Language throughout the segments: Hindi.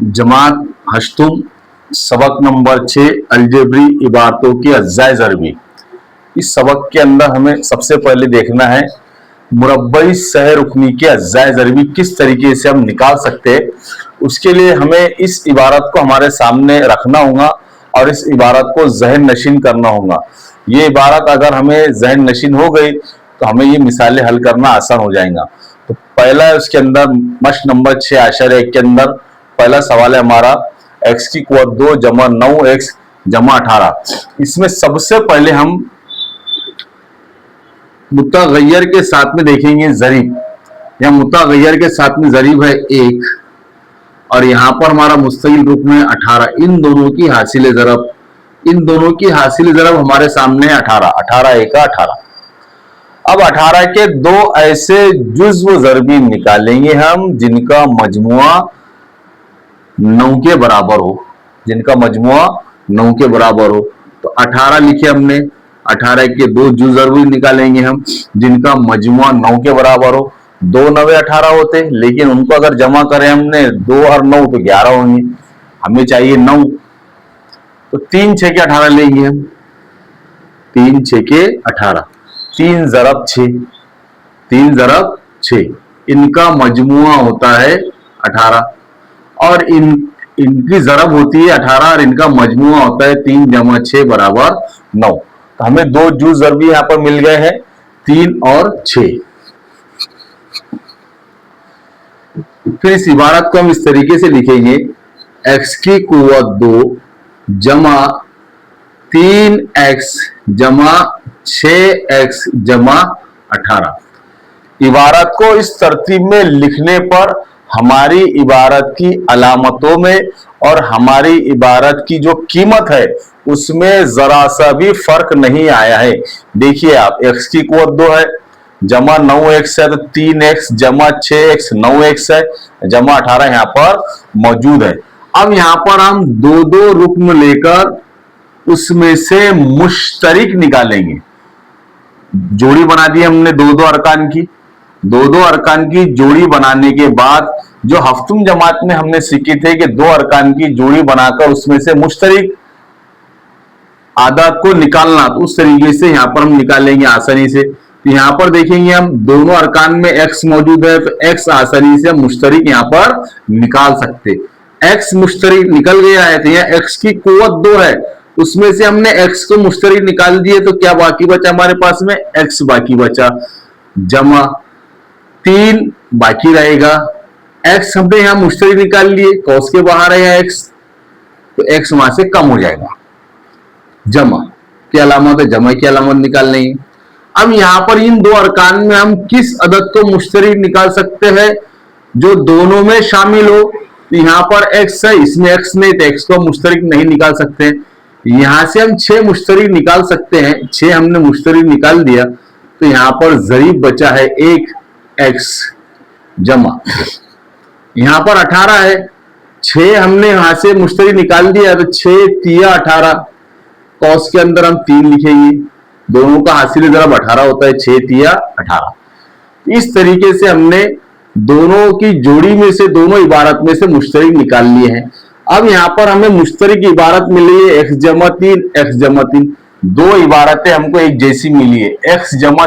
जमात हश्तुम सबक नंबर 6 अलजेब्री इबारतों की अज्जाए ज़रबी। इस सबक के अंदर हमें सबसे पहले देखना है मुरब्बई सह रुकनी के अज्जाए ज़रबी किस तरीके से हम निकाल सकते हैं। उसके लिए हमें इस इबारत को हमारे सामने रखना होगा और इस इबारत को जहन नशीन करना होगा। ये इबारत अगर हमें जहन नशीन हो गई तो हमें ये मिसालें हल करना आसान हो जाएगा। तो पहला है उसके अंदर मश्क नंबर 6 आशर 1 के अंदर पहला सवाल है हमारा x की कुव्वत 2 जमा 9x जमा 18। इसमें सबसे पहले हम मुतगय्यर के साथ में देखेंगे जरीब, या मुतगय्यर के साथ में जरीब है 1 और यहाँ पर हमारा मुस्तकिल रुकन है 18। इन दोनों की हासिल ज़रब हमारे सामने है 18। 18 1 का 18। अब 18 के दो ऐसे जुज़्व ज़रबी निकालेंगे हम जिनका मजमुआ 9 के बराबर हो, तो 18 लिखे हमने। 18 के दो जुज़्व ज़रबी निकालेंगे हम जिनका मजमुआ 9 के बराबर हो। 2 9 18 होते, लेकिन उनको अगर जमा करें हमने 2 और 9 तो 11 होंगे। हमें चाहिए 9, तो 3 6 के 18 लेंगे हम। 3 6 के 18, 3 ज़रब 6, इनका मजमुआ होता है 18 और इनकी ज़रब होती है 18 और इनका मजमुआ होता है 3 जमा 6 बराबर 9। तो हमें दो जुज़ ज़रबी यहां पर मिल गए हैं 3 और 6। फिर इस इबारत को हम इस तरीके से लिखेंगे x की कुव्वत 2 जमा 3x जमा 6x जमा 18। इबारत को इस तरतीब में लिखने पर हमारी इबारत की अलामतों में और हमारी इबारत की जो कीमत है उसमें जरा सा भी फर्क नहीं आया है। देखिए आप, x की कुव्वत 2 है जमा 9x है, तो 3x जमा 6x 9x है जमा 18 यहां पर मौजूद है। अब यहां पर हम दो दो रुकन लेकर उसमें से मुश्तरिक निकालेंगे। जोड़ी बना दी हमने दो दो अरकान की जोड़ी बनाने के बाद जो हफ्तुम जमात में हमने सीखे थे कि दो अरकान की जोड़ी बनाकर उसमें से मुश्तरिक आदाद को निकालना, तो उस तरीके से यहां पर हम निकालेंगे आसानी से। तो यहां पर देखेंगे हम दोनों अरकान में x मौजूद है, तो x आसानी से मुश्तरिक यहां पर निकाल सकते। x मुश्तरिक निकल गया है, तो यहाँ x की कुव्वत 2 है, उसमें से हमने x को मुश्तरिक निकाल दिए, तो क्या बाकी बचा हमारे पास में x बाकी बचा जमा 3 बाकी रहेगा। x हमने यहां मुश्तरिक निकाल लिए, कौस के बाहर है x, तो x वहां से कम हो जाएगा। जमा की अलामत है, जमा की अलामत निकालनी है। अब यहां पर इन दो अरकान में हम किस अदद को मुश्तरिक निकाल सकते हैं जो दोनों में शामिल हो। तो यहां पर x है, इसमें x नहीं, तो x को मुश्तरिक नहीं निकाल सकते। यहां से हम 6 मुश्तरिक निकाल सकते हैं, 6 हमने मुश्तरिक निकाल दिया, तो यहां पर जरीब बचा है 1x जमा, यहां पर 18 है, 6 हमने यहां से मुश्तरिक निकाल दिया, तो 6 तिया 18, कौस के अंदर हम 3 लिखेंगे, दोनों का हासिल ज़रब 18 होता है, 6 तिया 18। इस तरीके से हमने दोनों की जोड़ी में से, दोनों इबारत में से मुश्तरिक निकाल लिए हैं। अब यहां पर हमें मुश्तरिक इबारत मिली है x जमा 3। दो इबारतें हमको एक जैसी मिली है, x जमा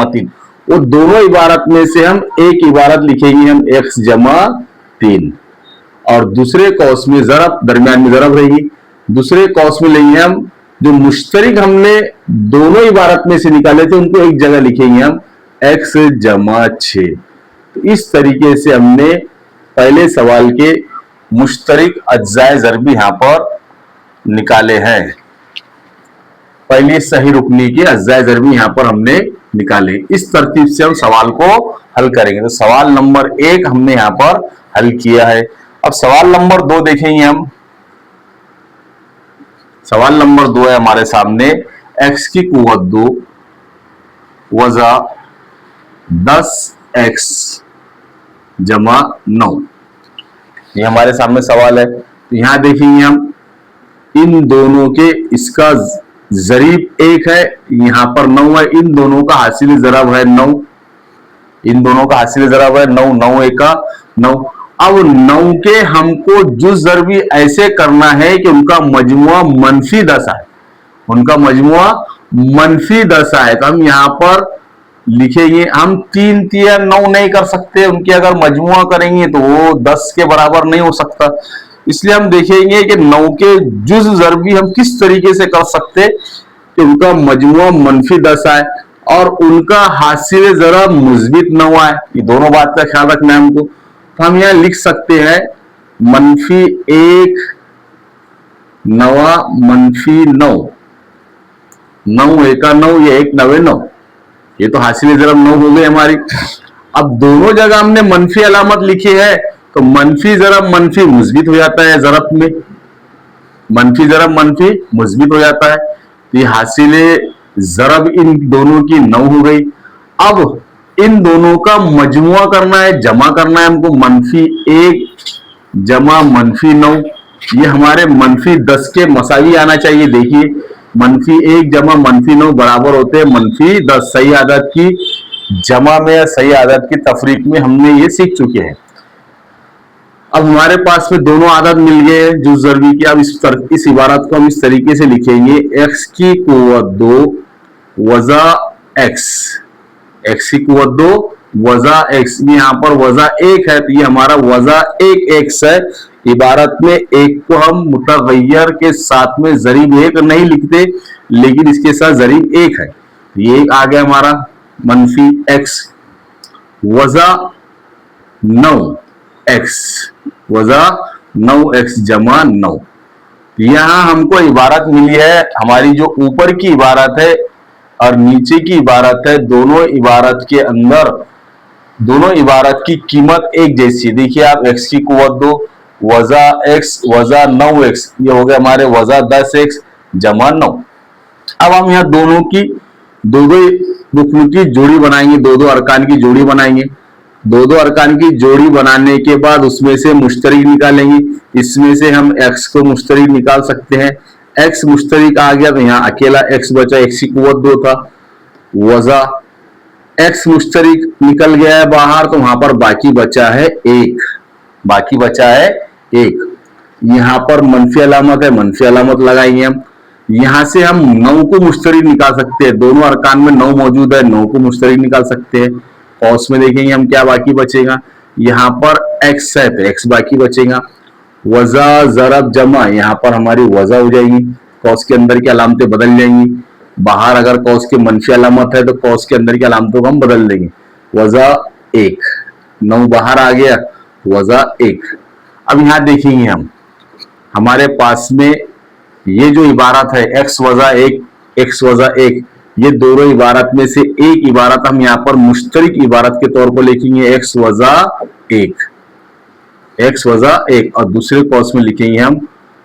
3 वो दोनों इबारत में से हम एक इबारत लिखेंगे हम x जमा 3 और दूसरे कौस में ज़रब, दरमियान में ज़रब रहेगी। दूसरे कौस में लेंगे हम जो मुश्तरिक हमने दोनों इबारत में से निकाले थे उनको एक जगह लिखेंगे हम x जमा 6। तो इस तरीके से हमने पहले सवाल के मुश्तरिक अज्जाए ज़रबी यहां पर निकाले हैं। पहली सही रुकनी के अज्जाए ज़रबी यहां पर हमने निकाले। इस तरतीब से हम सवाल को हल करेंगे। तो सवाल नंबर 1 हमने यहां पर हल किया है। अब सवाल नंबर 2 देखेंगे हम। सवाल नंबर 2 है हमारे सामने x की कुव्वत 2 वज़ा 10x जमा 9। ये हमारे सामने सवाल है। तो यहां देखेंगे हम इन दोनों के, इसका जरीब 1 है, यहां पर 9 है, इन दोनों का हासिल ज़रब है 9, 9 9 1 का 9। अब 9 के हमको जुज ज़रबी ऐसे करना है कि उनका मजमुआ -10 आए, उनका मजमुआ -10 आए। तो हम यहाँ पर लिखेंगे, हम 3 तिया 9 नहीं कर सकते, उनके अगर मजमुआ करेंगे तो वो 10 के बराबर नहीं हो सकता। इसलिए हम देखेंगे कि 9 के जुज ज़रबी हम किस तरीके से कर सकते कि उनका मजमुआ -10 आए और उनका हासिल ज़रब मुस्बित 9 आए। ये दोनों बात का ख्याल रखना है हमको। तो हम यहाँ लिख सकते हैं -1 नवा -9, 9 एका 9, ये 1 नवे 9, ये तो हासिल ज़रब 9 हो गई हमारी। अब दोनों जगह हमने मनफी अलामत लिखी है, तो मनफी ज़रब मनफी मुस्बित हो जाता है, ज़रब में मनफी ज़रब मनफी मुस्बित हो जाता है। ये हासिल ज़रब इन दोनों की 9 हो गई। अब इन दोनों का मजमुआ करना है, जमा करना है हमको, -1 जमा -9, ये हमारे -10 के मसावी आना चाहिए। देखिए -1 जमा -9 बराबर होते हैं -10। सही आदत की जमा में या सही आदत की तफरीक में हमने ये सीख चुके हैं। अब हमारे पास में दोनों आदत मिल गए हैं जुज़ ज़रबी की। अब इस इबारत को हम इस तरीके से लिखेंगे, x की कुव्वत 2 वज़ा x, x की कुव्वत 2 वज़ा x, यहाँ पर वज़ा 1 है तो ये हमारा वज़ा 1 x है। इबारत में एक को हम मुतग़य्यर के साथ में ज़रीब 1 नहीं लिखते, लेकिन इसके साथ ज़रीब 1 है, ये आ गया हमारा -x वज़ा 9x, वज़ा 9x जमा 9। यहाँ हमको इबारत मिली है, हमारी जो ऊपर की इबारत है और नीचे की इबारत है, दोनों इबारत के अंदर दोनों इबारत की कीमत एक जैसी। देखिए आप, x की कुव्वत 2 वज़ा x वज़ा 9x, ये हो गया हमारे वज़ा 10x जमा 9। अब हम यहाँ दोनों की दो रुकन की जोड़ी बनाएंगे, दो अरकान की जोड़ी बनाएंगे। दो अरकान की जोड़ी बनाने के बाद उसमें से मुश्तरिक निकालेंगे। इसमें से हम x को मुश्तरिक निकाल सकते हैं। x मुश्तरिक आ गया तो यहाँ अकेला x बचा, x की कुव्वत 2 था, वज़ा x मुश्तरिक निकल गया है बाहर, तो वहां पर बाकी बचा है 1, बाकी बचा है 1। यहाँ पर मनफी अलामत है, मनफी अलामत लगाएंगे हम। यहां से हम 9 को मुश्तरिक निकाल सकते हैं, दोनों अरकान में 9 मौजूद है, 9 को मुश्तरिक निकाल सकते हैं। कौस में देखेंगे हम क्या बाकी बचेगा, यहाँ पर x है तो x बाकी बचेगा। वज़ा ज़रब जमा, यहाँ पर हमारी वज़ा हो जाएगी, कौस के अंदर की अलामतें बदल जाएंगी। बाहर अगर कौस के मनफी अलामत है तो कौस के अंदर की अलामतों को हम बदल देंगे। वज़ा 1, 9 बाहर आ गया, वज़ा 1। अब यहाँ देखेंगे हम, हमारे पास में ये जो इबारत है x वज़ा 1, x वज़ा 1, ये दोनों इबारत में से एक इबारत हम यहाँ पर मुश्तरिक इबारत के तौर पर लिखेंगे, x वज़ा 1, x वज़ा 1, और दूसरे कौस में लिखेंगे हम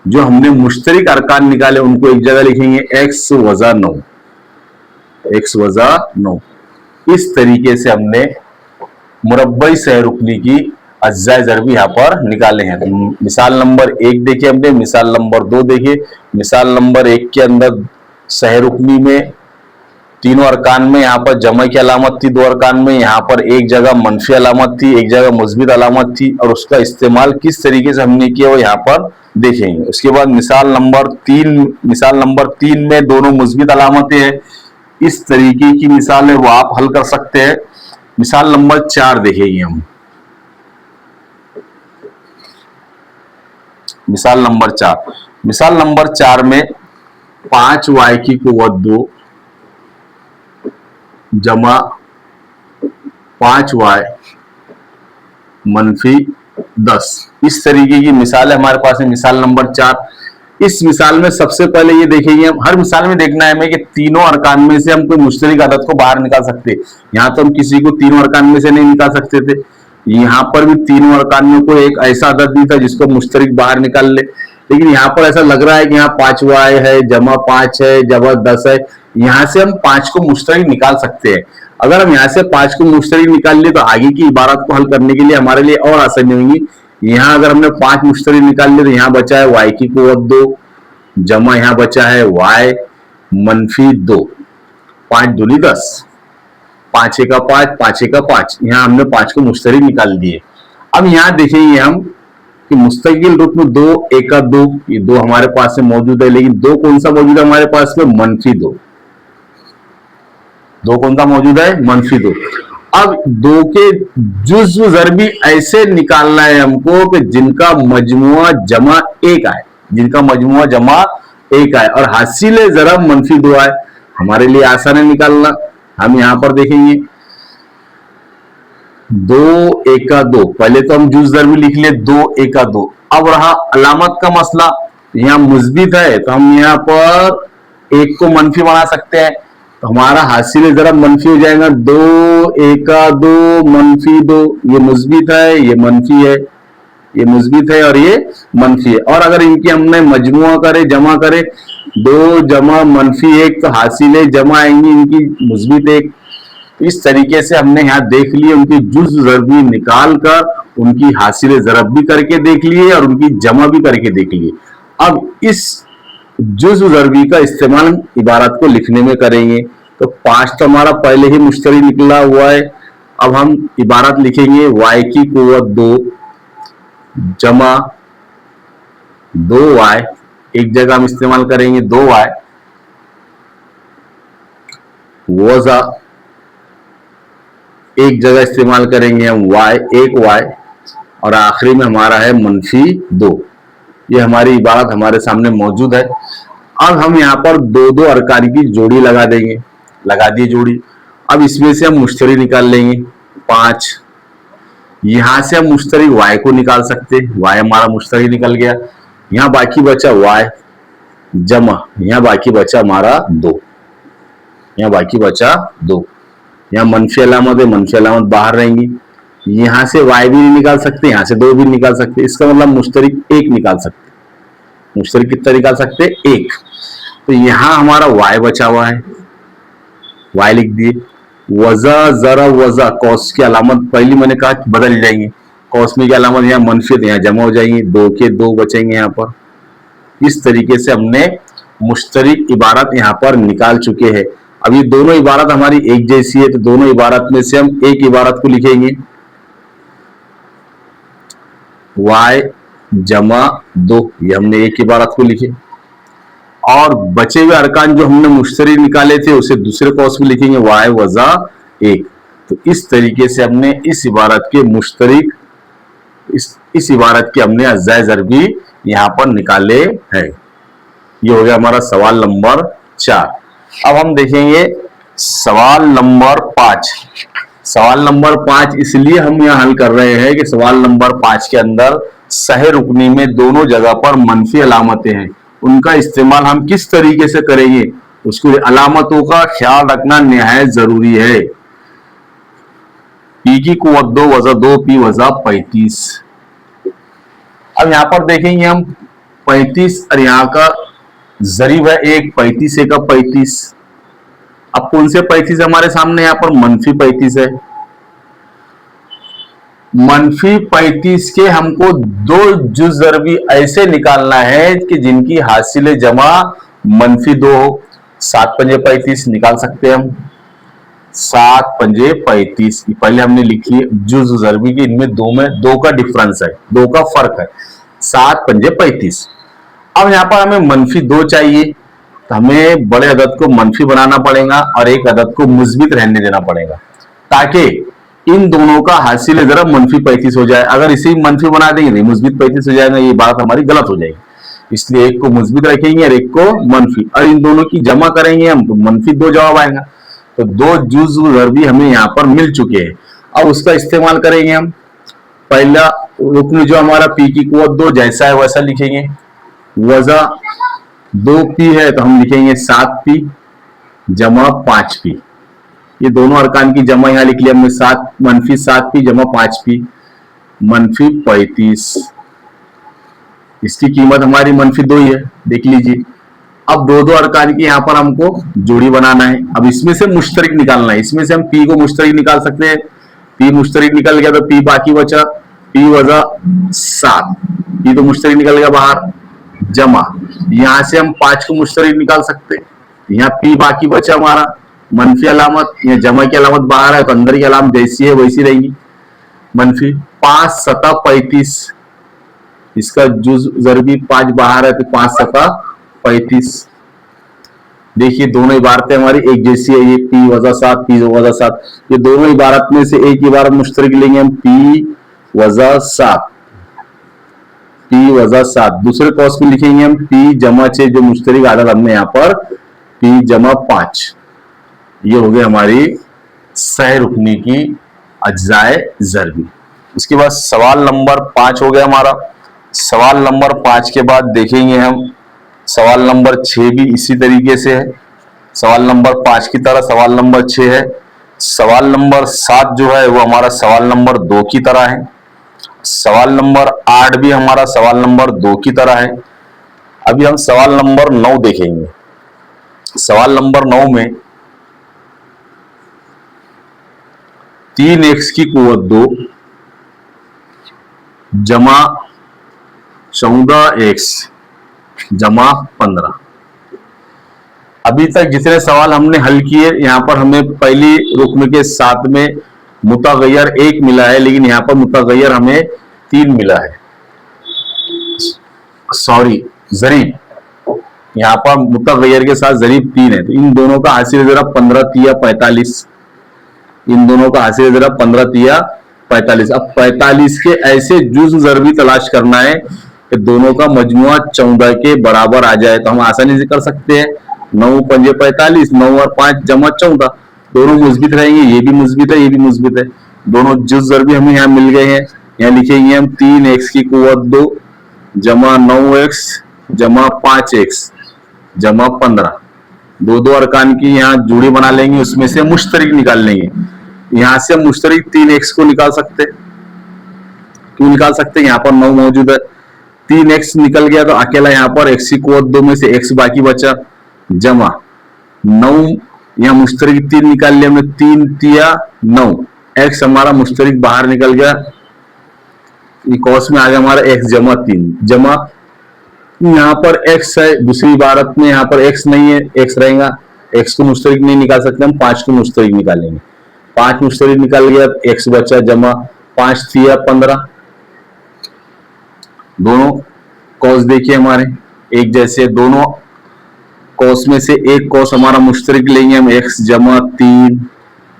जो हमने मुश्तरिक अरकान निकाले उनको एक जगह लिखेंगे, x वज़ा 9, x वज़ा 9। इस तरीके से हमने मुरब्बई सहरुकनी की अज्जा ज़रबी यहाँ पर निकाले हैं। तो मिसाल नंबर 1 देखिए हमने, मिसाल नंबर 2 देखिए। मिसाल नंबर 1 के अंदर सहरुकनी में तीनों अरकान में यहाँ पर जमा की अलामत थी, 2 अरकान में यहाँ पर एक जगह मनफी अलामत थी, एक जगह मुस्बित अलामत थी, और उसका इस्तेमाल किस तरीके से हमने किया वो यहाँ पर देखेंगे। उसके बाद मिसाल नंबर 3 में दोनों मुस्बित अलामतें हैं। इस तरीके की मिसाल है वो आप हल कर सकते हैं। मिसाल नंबर 4 देखेंगे हम। मिसाल नंबर 4 में 5y की कुव्वत 2 जमा 5y मनफी 10, इस तरीके की मिसाल है हमारे पास है। मिसाल नंबर 4, इस मिसाल में सबसे पहले ये देखेंगे हम, हर मिसाल में देखना है हमें कि तीनों अरकान में से हम कोई मुश्तरिक आदत को बाहर निकाल सकते हैं। यहाँ तो हम किसी को तीनों अरकान में से नहीं निकाल सकते थे, यहाँ पर भी तीनों अरकान में कोई एक ऐसा आदत नहीं था जिसको मुश्तरिक बाहर निकाल ले, लेकिन यहाँ पर ऐसा लग रहा है कि यहाँ 5y है जमा 5 है जमा 10 है, यहाँ से हम 5 को मुश्तरिक निकाल सकते हैं। अगर हम यहाँ से 5 को मुश्तरिक निकाल लिए तो आगे की इबारत को हल करने के लिए हमारे लिए और आसानी होगी। यहाँ अगर हमने 5 मुश्तरिक निकाल लिए तो यहाँ बचा है y की कुव्वत 2 जमा यहाँ बचा है y मनफी 2, 5 दूनी 10, 5 का 5, 5 का 5, यहाँ हमने 5 को मुश्तरिक निकाल दिए। अब यहाँ देखेंगे हम कि मुस्तकिल रूप में 2 एका 2, ये 2 हमारे पास में मौजूद है, लेकिन 2 कौन सा मौजूद है हमारे पास में? -2। 2 कौन सा मौजूद है? -2। अब 2 के जुज़्व ज़रबी ऐसे निकालना है हमको कि जिनका मजमुआ जमा 1 आए, जिनका मजमुआ जमा 1 आए और हासिल ज़रब -2 आए। हमारे लिए आसान है निकालना। हम यहां पर देखेंगे 2 एका 2, पहले तो हम जुज़ ज़रबी लिख लिए 2 एका 2। अब रहा अलामत का मसला, यहाँ मुस्बित है तो हम यहाँ पर 1 को मनफी बना सकते हैं, तो हमारा हासिल ज़रब मनफी हो जाएगा 2 एका 2 -2। ये मुस्बित है, ये मनफी है, ये मुस्बित है और ये मनफी है। और अगर इनकी हमने मजमुआ करे, जमा करे, 2 जमा -1 तो हासिल जमा आएंगी इनकी मुस्बित 1। इस तरीके से हमने यहाँ देख लिए, उनकी जुज़्व ज़रबी निकाल कर उनकी हासिल ज़रब भी करके देख लिए और उनकी जमा भी करके देख लिए। अब इस जुज़्व ज़रबी का इस्तेमाल इबारत को लिखने में करेंगे। तो 5 तो हमारा पहले ही मुश्तरी निकला हुआ है। अब हम इबारत लिखेंगे y की कुव्वत 2 जमा 2y, एक जगह हम इस्तेमाल करेंगे 2y वज़ा, एक जगह इस्तेमाल करेंगे हम y 1y और आखिरी में हमारा है -2। ये हमारी इबारत हमारे सामने मौजूद है। अब हम यहाँ पर 2 अरकान की जोड़ी लगा देंगे, लगा दी जोड़ी। अब इसमें से हम मुश्तरी निकाल लेंगे 5। यहां से हम मुश्तरी y को निकाल सकते, y हमारा मुश्तरी निकल गया। यहाँ बाकी बचा y जमा, यहाँ बाकी बचा हमारा 2, यहाँ बाकी बचा 2। यहाँ मनफी अलामत है, मनफी अलामत बाहर रहेंगी। यहां से y भी नहीं निकाल सकते, यहां से 2 भी निकाल सकते। इसका मतलब मुश्तरिक 1 निकाल सकते। मुश्तरिक कितना निकाल सकते? 1। तो यहां हमारा y बचा हुआ है, y लिख दिए। वज़ा ज़रा वज़ा, कौस की अलामत पहली मैंने कहा बदल जाएंगे, कौस में की अलामत यहाँ मनफी यहाँ जमा हो जाएंगी, 2 के 2 बचेंगे यहाँ पर। इस तरीके से हमने मुश्तरिक इबारत यहाँ पर निकाल चुके हैं। अब ये दोनों इबारत हमारी एक जैसी है, तो दोनों इबारत में से हम एक इबारत को लिखेंगे y जमा 2, ये हमने एक इबारत को लिखे। और बचे हुए अरकान जो हमने मुश्तरी निकाले थे उसे दूसरे कौस में लिखेंगे y वज़ा 1। तो इस तरीके से हमने इस इबारत के मुश्तरिक, इस इबारत के हमने अज़्ज़ाए ज़रबी यहाँ पर निकाले हैं। ये हो गया हमारा सवाल नंबर 4। अब हम देखेंगे सवाल नंबर 5। सवाल नंबर 5 इसलिए हम यहाँ हल कर रहे हैं कि सवाल नंबर 5 के अंदर सहे रुकनी में दोनों जगह पर मनफी अलामतें हैं, उनका इस्तेमाल हम किस तरीके से करेंगे उसको अलामतों का ख्याल रखना निहायत जरूरी है। पी की कुव्वत 2 वज़ा 2 पी वज़ा 35। अब यहां पर देखेंगे हम 35 और यहाँ का जरीब है 1, 35 1 का 35। अब कौन से 35 हमारे सामने? यहाँ पर -35 है। -35 के हमको 2 जुज़ ज़रबी ऐसे निकालना है कि जिनकी हासिल जमा -2 हो। 7 पंजे 35 निकाल सकते हैं हम, 7 पंजे 35। पहले हमने लिख लिए जुज़ ज़रबी की, इनमें 2 में 2 का डिफरेंस है, 2 का फर्क है। 7 पंजे 35। अब यहाँ पर हमें -2 चाहिए, तो हमें बड़े अदद को मनफी बनाना पड़ेगा और एक अदद को मुस्बित रहने देना पड़ेगा, ताकि इन दोनों का हासिल ज़रब -35 हो जाए। अगर इसे मनफी बना देंगे नहीं, मुस्बित 35 हो जाएगा, ये बात हमारी गलत हो जाएगी। इसलिए एक को मुस्बित रखेंगे और एक को मनफी, और इन दोनों की जमा करेंगे हम तो -2 जवाब आएगा। तो 2 जुज़ ज़रबी हमें यहाँ पर मिल चुके हैं। अब उसका इस्तेमाल करेंगे हम। पहला रुकन जो हमारा पी की कुव्वत 2 जैसा है वैसा लिखेंगे, वज़ा 2p है तो हम लिखेंगे 7p जमा 5p। ये दोनों अरकान की जमा यहाँ लिख लिया हमने, 7p जमा 5p -35। इसकी कीमत हमारी -2 ही है, देख लीजिए। अब 2 अरकान की यहाँ पर हमको जोड़ी बनाना है। अब इसमें से मुश्तरिक निकालना है, इसमें से हम p को मुश्तरिक निकाल सकते हैं। p मुश्तरिक निकल गया तो p बाकी बचा, p वज़ा 7, p तो मुश्तरिक निकल गया बाहर, जमा यहां से हम 5 को मुश्तरिक निकाल सकते हैं। यहाँ p बाकी बचा हमारा, मनफी अलामत, यहाँ जमा की अलामत बाहर है तो अंदर की अलामत जैसी है वैसी रहेगी, 5 सता 35, इसका जुज जरबी 5 बाहर है तो 5 सता 35। देखिए दोनों इबारतें हमारी एक जैसी है, ये P वजा 7 P वजा 7, ये दोनों इबारत में से एक इबारत मुश्तरक लेंगे हम P वजा 7, P वजा 7। दूसरे कॉस में लिखेंगे हम P जमा 6, जो मुश्तरक आदत हमने यहाँ पर P जमा 5। ये हो गई हमारी सह रुकनी की अज्जाए ज़रबी। इसके बाद सवाल नंबर 5 हो गया हमारा। सवाल नंबर 5 के बाद देखेंगे हम सवाल नंबर 6 भी इसी तरीके से है। सवाल नंबर 5 की तरह सवाल नंबर 6 है। सवाल नंबर 7 जो है वो हमारा सवाल नंबर 2 की तरह है। सवाल नंबर 8 भी हमारा सवाल नंबर 2 की तरह है। अभी हम सवाल नंबर 9 देखेंगे। सवाल नंबर 9 में 3x की कुव्वत 2 जमा 14x जमा 15। अभी तक जितने सवाल हमने हल किए, यहां पर हमें पहली रुकन के साथ में मुतगय्यर 1 मिला है, लेकिन यहां पर मुतगय्यर हमें 3 मिला है। सॉरी, जरीब, यहां पर मुतगय्यर के साथ जरीब 3 है, तो इन दोनों का हासिल जरा 15 तिया 45। इन दोनों का हासिल जरा 15 तिया 45। अब 45 के ऐसे जुज़ ज़रबी तलाश करना है कि दोनों का मजमुआ 14 के बराबर आ जाए, तो हम आसानी से कर सकते हैं। 9 पंजे 45, 9 और 5 जमा 14, दोनों मुस्बित रहेंगे, ये भी मुस्बित है, ये भी मुस्बित है, दोनों जुज़ ज़रबी हमें यहाँ मिल गए हैं। यहाँ लिखेंगे हम 3x की कुव्वत 2 जमा 9x जमा 5x जमा 15। दो दो अरकान की यहाँ जोड़ी बना लेंगे, उसमें से मुश्तरिक निकाल लेंगे। यहां से हम मुश्तरिक 3x को निकाल सकते, क्यों निकाल सकते हैं, यहाँ पर 9 मौजूद है, 3x निकल गया तो अकेला यहाँ पर x की कुव्वत 2 में से x बाकी बचा, जमा 9, यहाँ मुश्तरिक 3 निकाल लिया हमने, 3 तिया 9, x हमारा मुश्तरिक बाहर निकल गया, कॉस में आ गया हमारा x जमा 3, जमा यहाँ पर x है, दूसरी इबारत में यहाँ पर x नहीं है, x रहेगा, x को मुश्तरिक नहीं निकाल सकते हम, 5 को मुश्तरिक निकालेंगे, 5 मुश्तरिक निकाल गया, x बचा, जमा 5 तिया 15। दोनों कॉस देखिए हमारे एक जैसे, दोनों कॉस में से एक कॉस हमारा मुश्तरिक लेंगे हम, x जमा 3,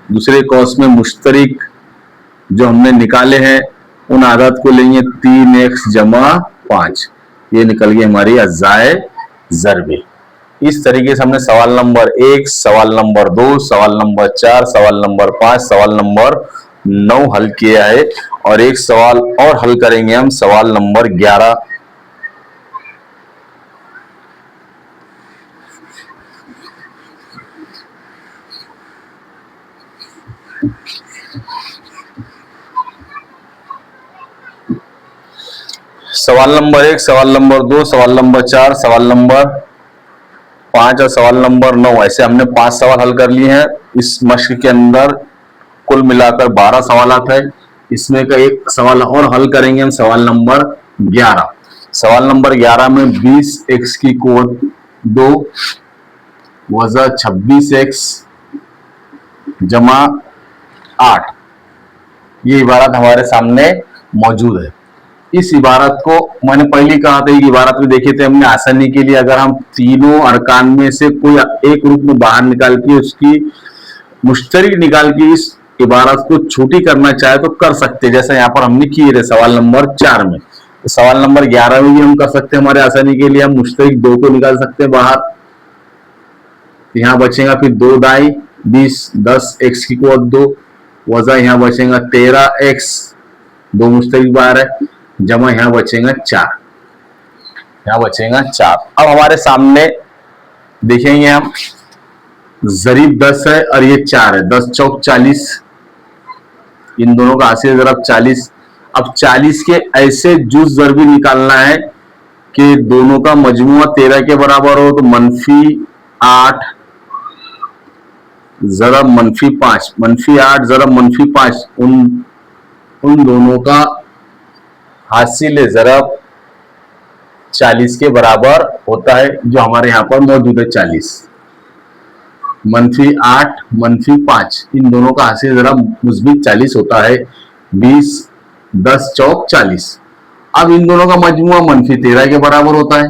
दूसरे कॉस में मुश्तरिक जो हमने निकाले हैं उन आदत को लेंगे 3x जमा 5, ये निकल गई हमारी अज्जाए ज़रबी। इस तरीके से हमने सवाल नंबर 1, सवाल नंबर 2, सवाल नंबर 4, सवाल नंबर 5, सवाल नंबर 9 हल किया है, और एक सवाल और हल करेंगे हम, सवाल नंबर 11। सवाल नंबर 1, सवाल नंबर 2, सवाल नंबर 4, सवाल नंबर 5 और सवाल नंबर 9, ऐसे हमने 5 सवाल हल कर लिए हैं। इस मश्क के अंदर कुल मिलाकर 12 सवाल है, इसमें का एक सवाल और हल करेंगे हम, सवाल नंबर 11। सवाल नंबर 11 में 20x की कुव्वत 2 वज़ा 26x जमा 8, ये इबारत हमारे सामने मौजूद है। इस इबारत को मैंने पहले कहा था, इबारत में देखे थे हमने, आसानी के लिए अगर हम तीनों अरकान में से कोई एक रुकन बाहर निकाल के उसकी मुश्तरिक निकाल के इस इबारत को छोटी करना चाहे तो कर सकते, जैसा यहाँ पर हमने किए थे सवाल नंबर 4 में। तो सवाल नंबर 11 में भी हम कर सकते हैं, हमारे आसानी के लिए हम मुश्तरिक 2 को निकाल सकते हैं बाहर, यहाँ बचेगा फिर 2 दाई 20, 10x की कुव्वत 2 वज़ा यहाँ बचेगा 13x, 2 मुश्तरिक बाहर है, जमा यहाँ बचेगा 4, यहाँ बचेगा 4। अब हमारे सामने देखेंगे हम, जरीब 10 है और ये 4 है, 10 चौक 40, इन दोनों का हासिल ज़रब 40। अब 40 के ऐसे जुज़ ज़रबी निकालना है कि दोनों का मजमुआ 13 के बराबर हो, तो -8 ज़रब -5, -8 ज़रब -5, उन दोनों का हासिल ज़रब 40 के बराबर होता है, जो हमारे यहाँ पर मौजूद है 40। -8 -5, इन दोनों का हासिल ज़रब मुस्बित 40 होता है। 20 10 चौक 40। अब इन दोनों का मजमुआ -13 के बराबर होता है।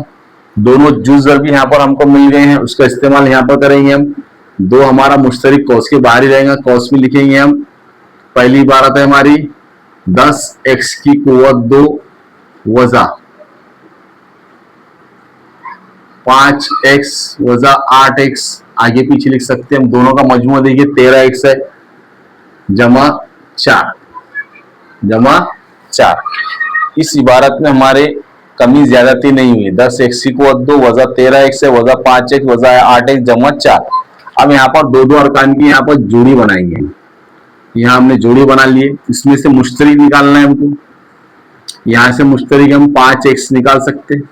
दोनों जुज ज़रब यहाँ पर हमको मिल गए हैं, उसका इस्तेमाल यहाँ पर करेंगे हम। दो हमारा मुश्तरिक कौस के बाहर ही रहेगा, कौस में लिखेंगे हम। पहली इबारत है हमारी 10x की कुव्वत 2 वज़ा 5x वज़ा 8x, आगे पीछे लिख सकते हैं हम। दोनों का मजमुआ देखिए 13x है, जमा 4। इस इबारत में हमारे कमी ज्यादती नहीं हुई। 10x की कुव्वत 2 वज़ा 13x है, वज़ा 5x वज़ा 8x जमा 4। अब यहाँ पर दो दो अरकान की यहाँ पर जोड़ी बनाएंगे। यहाँ हमने जोड़ी बना लिए, इसमें से मुश्तरिक निकालना है हमको। यहाँ से मुश्तरिक हम 5x निकाल सकते हैं।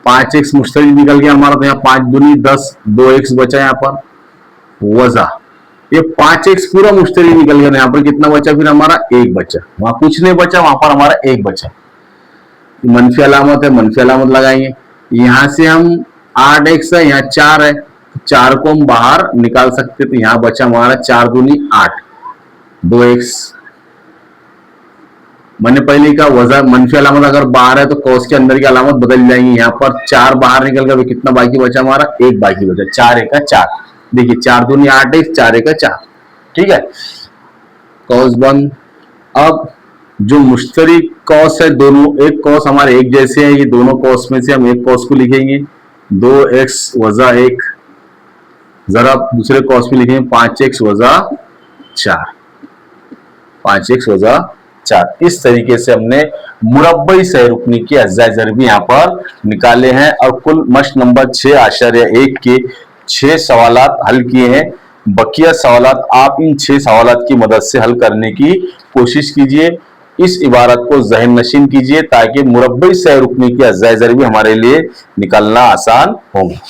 5x मुश्तरिक निकल गया हमारा, तो यहाँ 5 दूनी 10, 2x बचा यहाँ पर, वज़ा ये 5x पूरा मुश्तरिक निकल गया। यहाँ पर कितना बचा फिर हमारा? 1 बचा। वहां कुछ नहीं बचा, वहां पर हमारा 1 बचा। मनफी अलामत है, मनफी अलामत लगाएंगे। यहां से हम 8x है, यहाँ 4 है, 4 को हम बाहर निकाल सकते, तो यहाँ बचा हमारा 4 दूनी 8, 2x। मैंने पहले कहा वज़ा मनफी अलामत अगर बाहर है तो कौस के अंदर की अलामत बदल जाएंगी। यहाँ पर 4 बाहर निकल गया, तो कितना बाकी बचा हमारा? 1 बाकी बचा। 4 1 4, देखिए 4 दूनी 8x, 4 1 4, ठीक है, कौस बंद। अब जो मुश्तरिक कौस है, दोनों एक कौस हमारे एक जैसे हैं, ये दोनों कौस में से हम एक कौस को लिखेंगे 2x वज़ा 1, जरा दूसरे कौस में लिखेंगे 5x वज़ा 4, 5x वज़ा 4। इस तरीके से हमने मुरब्बई सहरुकनी के अज्जा ज़रबी यहाँ पर निकाले हैं और कुल मश्क नंबर 6.1 के 6 सवालात हल किए हैं। बकिया सवालात आप इन 6 सवालात की मदद से हल करने की कोशिश कीजिए। इस इबारत को ज़हन नशीन कीजिए ताकि मुरब्बई सहरुकनी की अज्जा ज़रबी हमारे लिए निकालना आसान होगा।